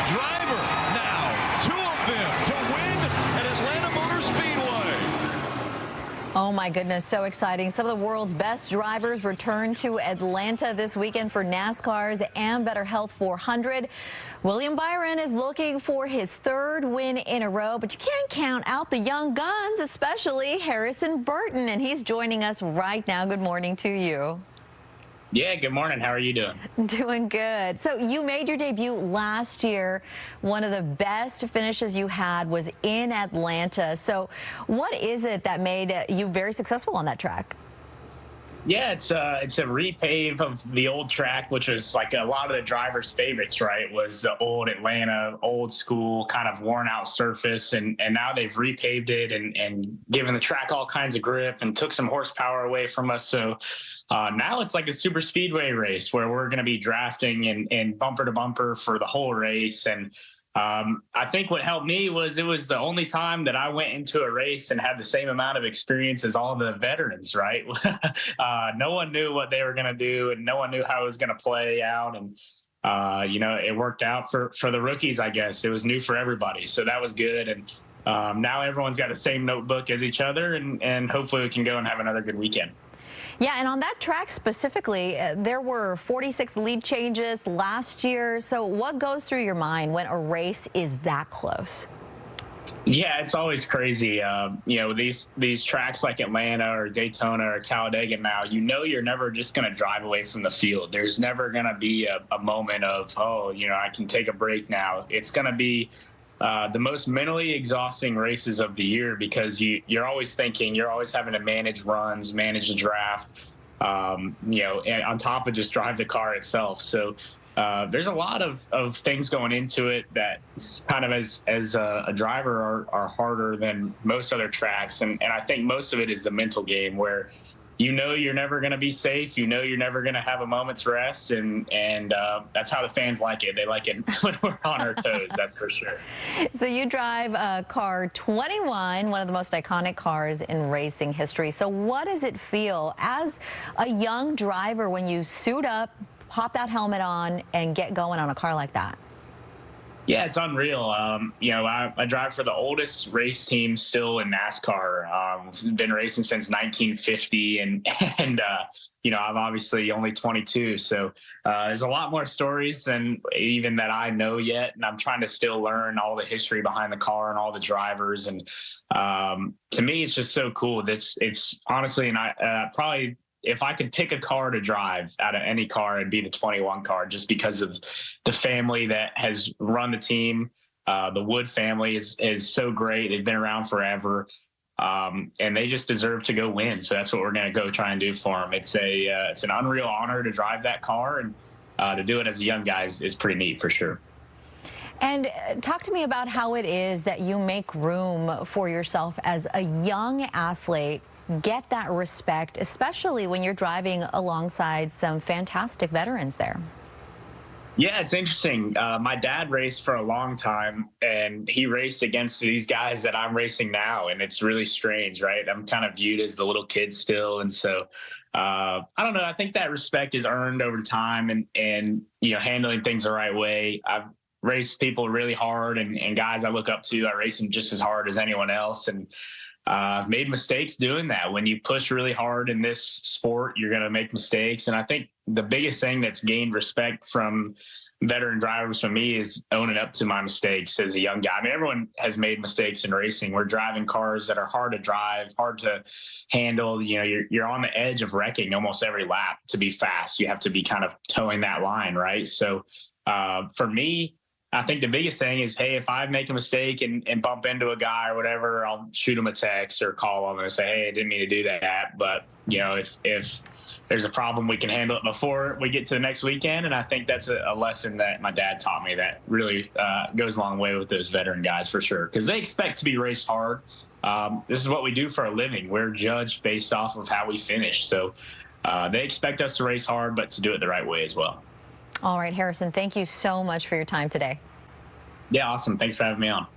driver now, two of them to win at Atlanta Motor Speedway. Oh my goodness, so exciting. Some of the world's best drivers return to Atlanta this weekend for NASCAR's Ambetter Health 400. William Byron is looking for his third win in a row, but you can't count out the young guns, especially Harrison Burton, and he's joining us right now. Good morning to you. Yeah, good morning. How are you doing? Doing good. So you made your debut last year. One of the best finishes you had was in Atlanta. So what is it that made you very successful on that track? Yeah, it's a repave of the old track, which was like a lot of the drivers' favorites, right? Was the old Atlanta, old school, kind of worn out surface. And now they've repaved it and given the track all kinds of grip and took some horsepower away from us. So now it's like a super speedway race where we're going to be drafting and bumper to bumper for the whole race. And I think what helped me was it was the only time that I went into a race and had the same amount of experience as all the veterans, right? No one knew what they were going to do, and no one knew how it was going to play out. And, it worked out for the rookies, I guess. It was new for everybody. So that was good. And now everyone's got the same notebook as each other, and hopefully we can go and have another good weekend. Yeah, and on that track specifically, there were 46 lead changes last year. So what goes through your mind when a race is that close? Yeah, it's always crazy. These tracks like Atlanta or Daytona or Talladega now, you're never just going to drive away from the field. There's never going to be a moment of, I can take a break now. It's going to be the most mentally exhausting races of the year because you're always thinking, you're always having to manage runs, manage the draft, and on top of just drive the car itself. So there's a lot of things going into it that kind of as a driver are harder than most other tracks. And I think most of it is the mental game where you're never going to be safe. You're never going to have a moment's rest. And that's how the fans like it. They like it when we're on our toes, that's for sure. So you drive car 21, one of the most iconic cars in racing history. So what does it feel as a young driver when you suit up, pop that helmet on, and get going on a car like that? Yeah, it's unreal. I drive for the oldest race team still in NASCAR. Been racing since 1950, and I'm obviously only 22. So there's a lot more stories than even that I know yet, and I'm trying to still learn all the history behind the car and all the drivers. And to me, it's just so cool. It's honestly, and I probably, if I could pick a car to drive out of any car, it'd be the 21 car, just because of the family that has run the team. The Wood family is so great. They've been around forever, and they just deserve to go win. So that's what we're going to go try and do for them. It's an unreal honor to drive that car, and to do it as a young guy is pretty neat for sure. And talk to me about how it is that you make room for yourself as a young athlete, get that respect, especially when you're driving alongside some fantastic veterans there. Yeah, it's interesting. My dad raced for a long time, and he raced against these guys that I'm racing now, and it's really strange, right? I'm kind of viewed as the little kid still, and so I don't know. I think that respect is earned over time, and handling things the right way. I've raced people really hard, and guys I look up to, I race them just as hard as anyone else, and made mistakes doing that. When you push really hard in this sport, you're going to make mistakes. And I think the biggest thing that's gained respect from veteran drivers for me is owning up to my mistakes as a young guy. I mean, everyone has made mistakes in racing. We're driving cars that are hard to drive, hard to handle. You're on the edge of wrecking almost every lap. To be fast, you have to be kind of towing that line, right? So for me, I think the biggest thing is, hey, if I make a mistake and bump into a guy or whatever, I'll shoot him a text or call him and say, hey, I didn't mean to do that. But, if there's a problem, we can handle it before we get to the next weekend. And I think that's a lesson that my dad taught me that really goes a long way with those veteran guys for sure, because they expect to be raced hard. This is what we do for a living. We're judged based off of how we finish. So they expect us to race hard, but to do it the right way as well. All right, Harrison, thank you so much for your time today. Yeah, awesome. Thanks for having me on.